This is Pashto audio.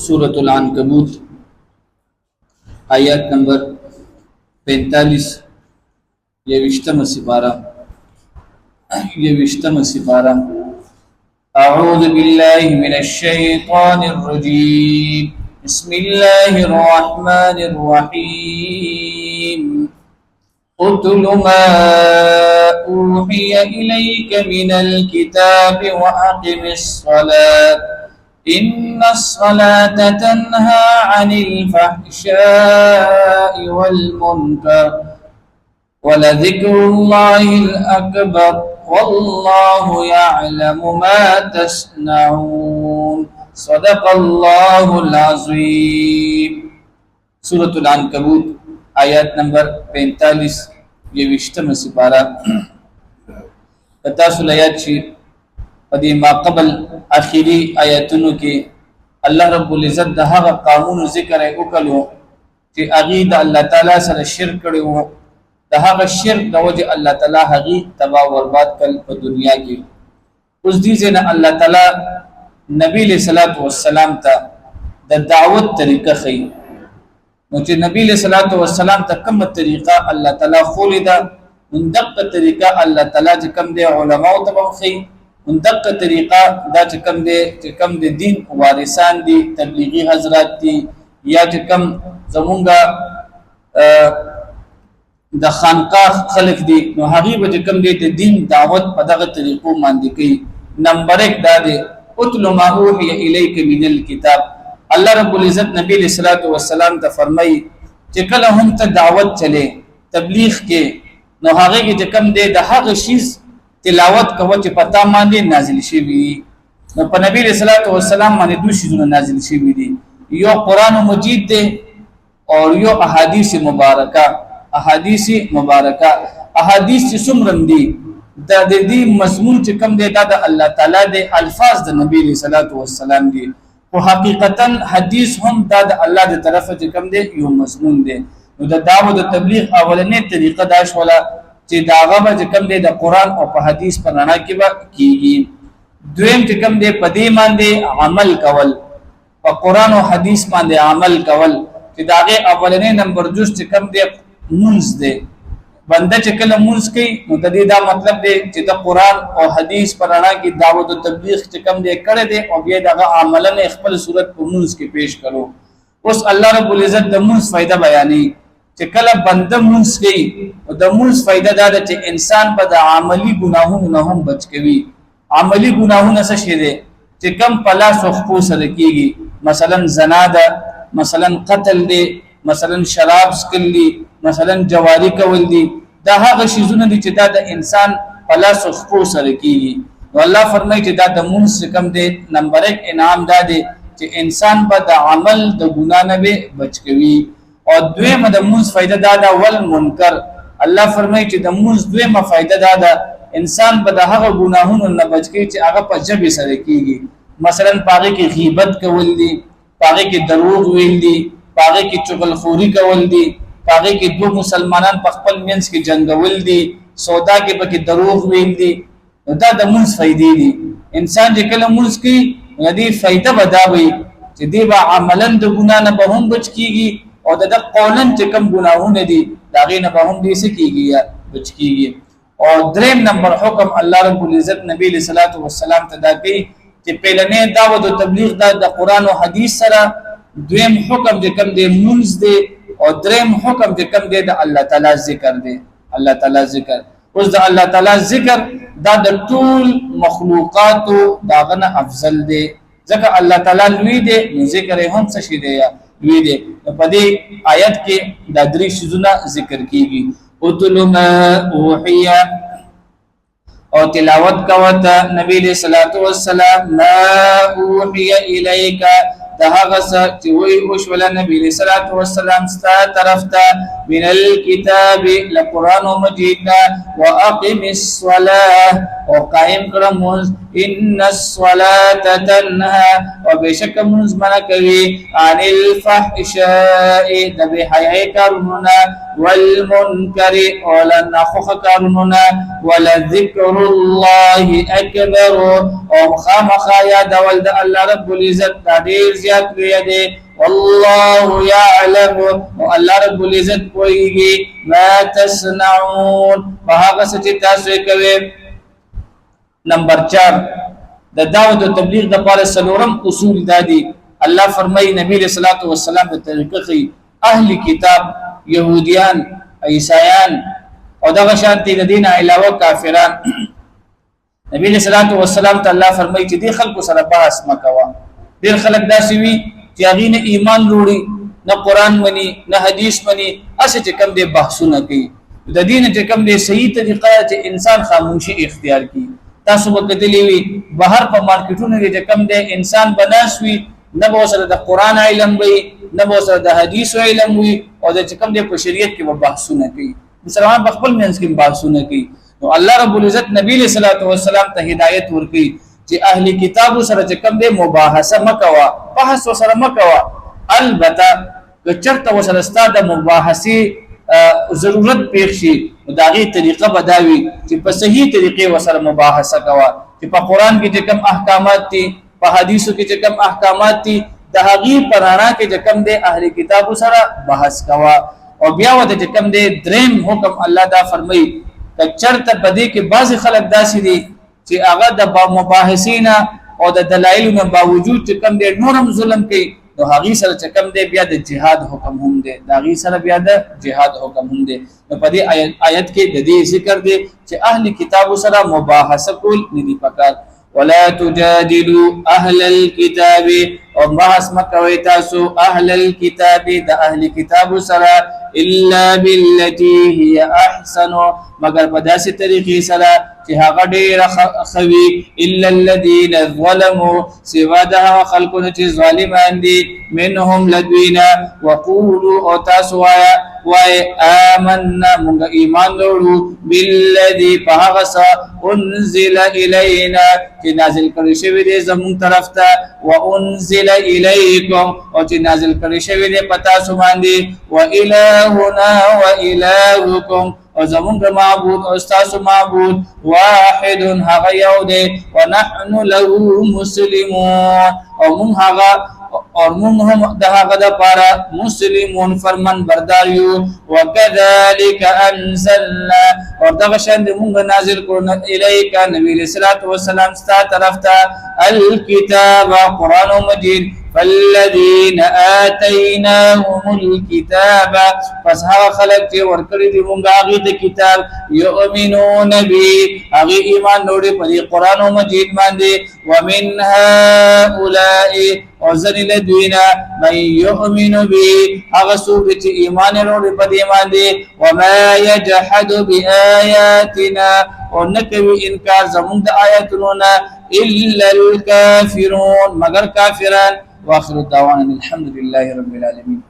सूरत अल-अनकबूत आयत नंबर 45 ये विश्तम सिपारा अऊज़ु बिल्लाहि मिनश शैतानिर रजीम बिस्मिल्लाहिर रहमानिर रहीम उतलु मा ऊहिया इलैका मिनल किताबि व अक़िमिस सलात इन्नस सलाता तन्हा अनिल फ़हशाइ वल मुनकर वलज़िक्रुल्लाहिल अकबर वल्लाहु यअलमु मा तस्नऊन सदक़ल्लाहुल अज़ीम। सूरतुल अनकबूत आयत नंबर 45 ये विश्तम सिपारा बतासुल आयत छी पदी माक़बल आखिरी आयतुनु के अल्लाह रब्बुल इज़्ज़त द हग़ क़ानून ज़िक्र उकलो कि अगीद अल्लाह ताला सर शिरक करो द हग़ शिरक द वजह अल्लाह ताला हगी तबाह बर्बाद कल दुनिया की उस दीज़े न अल्लाह ताला नबी अलैहिस्सलातु वस्सलाम ता द दावत तरीका खई मुझे नबी अलैहिस्सलातु वस्सलाम ता कम तरीका अल्लाह ताला खोलिदा उन्दक तरीका अल्लाह ताला जकम दे उलमा तबम खई उन्दक तरीका दा जकम दे दीन वारिसान दी तबलीगी हजरात दी या जकम जमुंगा द खानकाह खलक दी नो हगी जकम दे दीन दावत पदग तरीको मांदी कई नंबर 1 दा दे उतलु मा ऊहिया इलैका मिनल किताब अल्लाह रब्बुल इज़्ज़त नबी अलैहिस्सलातु वस्सलाम ता फरमाई कि कल हम ता दावत चले तबलीग के नो हगी के जकम दे द हग चीज तिलावत कवच पता मांदे नाजिल शिवी न पर नबी अलैहिस्सलातु वस्सलाम माने दो चीज़ों नाजिल शिवी दी यो कुरान मजीद दे और यो अहादीस मुबारका अहादीस सुमरन दी द दी मजमून च कम दे दा अल्लाह ताला दे अल्फाज द नबी अलैहिस्सलातु वस्सलाम दी वो हकीकतन हदीस हम दा अल्लाह दे तरफ च कम दे यो मजमून दे द दावत तबलीग अवलने तरीका दाश वाला چې داغه به کم دی د قران او په حدیث په رڼا کې به کیږي دویم چې کم دی په دې باندې عمل کول په قران او حدیث باندې عمل کول چې داغه اولنې نمبر جز چې کم دی منز دی بنده چې کله منز کوي نو د دې دا مطلب دی چې د قران او حدیث په رڼا کې دعوت او تبلیغ چې کم دی کړی دی او بیا دغه عملن خپل صورت په منز کې پیش کړو اوس الله رب العزت د منز فائدہ بیانې چې کله بنده مونږ کوي او د مونږ فائدہ دا ده چې انسان په د عملی ګناهونو نه هم بچ کوي عملی ګناهونه څه شي دي چې کم پلا سخپو سره کیږي مثلا زنا ده مثلا قتل دي مثلا شراب سکل دي مثلا جواری کول دي دا هغه شیزونه دي چې دا د انسان پلا سخپو سره کیږي نو الله فرمایي چې دا د مونږ کم دي نمبر 1 انعام دا دي چې انسان په د عمل د ګنا نه بچ کوي اور دویمه د مونږ فائدہ دادا ول منکر الله فرمایي چې د مونږ دویمه فائدہ دادا انسان به د هغه ګناهونو نه بچ کی چې هغه په جبه سره کیږي مثلا پاغه کې غیبت کول دي پاغه کې دروغ ویل دي پاغه کې چغلخوري کول دي پاغه کې دو مسلمانان په خپل منځ کې جنگول دي سودا کې پکې دروغ ویل دي دا د مونږ فائدې دي انسان چې کله مونږ کوي دې فائدہ بداوي چې دې با عملاً د ګنا نه به هم بچ کیږي او د قولن چې کم ګناهونه دي دا غینه به هم دې سکیږي بچ کیږي او دریم نمبر حکم الله رب العزت نبی صلی الله علیه وسلم ته دا کوي چې پهلنې دعوت او تبلیغ د قران او حدیث سره دویم حکم چې کم دې منځ دي او دریم حکم چې کم دې د الله تعالی ذکر دي الله تعالی ذکر اوس د الله تعالی ذکر دا د ټول مخلوقات دا غنه افضل دي ځکه الله تعالی لوی دي ذکر هم څه شي دي وی دي په دې آیت کې د درې شذونه ذکر کیږي اتل ما اوحیا او تلاوت کوته نبی له صلوات و سلام ما اوحیا الیک ده هغه چې وی او شول نبی له صلوات و سلام ست طرف ته من الكتاب لقرآن مجيدنا وأقم الصلاة وقائم کرمز إن الصلاة تنهى وبشك منز منكوي عن الفحشاء دبي حياء كارننا والمنكر ولن أخوخ كارننا ولذكر الله أكبر ومخامخا يا دولد الله رب العزت تدير زياد بيده والله يعلم والله رب العزت کوئی ما تصنعون فهذا ستتاسوی کوي. نمبر 4 د دعوت او تبلیغ د پاره سلورم اصول دادي. الله فرمای نبی صلی الله علیه وسلم د طریقې اهل کتاب يهوديان عیسایان او دغه شانتي د دین علاوه کافران نبی صلی الله علیه وسلم ته الله فرمای چې دي خلکو سره بحث مکوا. ډیر خلک داسې وي چې هغه نه ایمان وروړي نه قران مني نه حدیث مني اسه چې کم دي بحثونه کوي د دین چې کم دي صحیح طریقه چې انسان خاموشي اختیار کوي. تاسو وکړلی وي بهر په مارکیټونو کې کم دی انسان بناسوي نه به سره د قران علم وي نه به سره د حدیث علم وي او د کم دی په شریعت کې بحثونه کوي. مسلمان په خپل منځ کې بحثونه کوي. نو الله رب العزت نبی صلی الله علیه وسلم ته هدایت ورکړي چې اهلی کتاب سره کم دی مباحثه مکوا بحث سره مکوا. البته که چرته وسره ستاسو د مباحثه ضرورت پیښ شي داغي طریقه بداوي چې په صحیح طریقې وسره مباحثه کوا چې په قران کې کم احکامات دي په حدیثو کې کم احکامات دي د هغه پرانا کې کم دي اهل کتاب سره بحث کوا. او بیا وته کم دي دریم حکم الله دا فرمایي چې چرته بدی کې بعض خلک داسي دي چې هغه د مباحثین او د دلایل نه باوجود کم دي نورم ظلم کوي نو هغه سره کم دی بیا د جهاد حکم هم دی دا غي سره بیا د جهاد حکم هم دی. نو په دې آیت کې د دې ذکر دی چې اهل کتاب سره مباحثه کول ندي پکار. ولا تجادلوا اهل الكتاب او بحث مکوي تاسو اهل الكتاب د اهل کتاب سره الا بالتي هي احسن مگر په داسې طریقې سره چې هغه ډېر خوي الا الذين ظلموا سوا د خلقونه چې ظالمان دي منهم لدوینا وقولوا او تاسو وای آمنا موږ ایمان لرو بالذي فهغس انزل الينا چې نازل کړی شوی دی زموږ طرف ته وانزل اليكم او چې نازل کړی شوی دی پتا سو باندې والهنا والهكم او زمونږ معبود او تاسو معبود واحد هغه یو دی ونحن له مسلمون او مون هغه اور مون هم دغه د پاره مسلمون فرمان بردار یو وکذالک انزلنا اور دغه شان مونږ نازل کړو الیک نبی صلی الله علیه وسلم ستا طرف ته الکتاب قران مجید فالذين آتيناهم الكتاب پس هغه خلق چې ورکړي دي مونږ هغه د کتاب يؤمنون به هغه ایمان وروړي په قرآن مجید باندې ومن هؤلاء وزن الذين من يؤمن به هغه څوک چې ایمان وروړي په دې باندې وما يجحد بآياتنا ونکوي انکار زموږ د آیاتونو الا الكافرون مگر کافران. واخر دعوانا الحمد لله رب العالمين.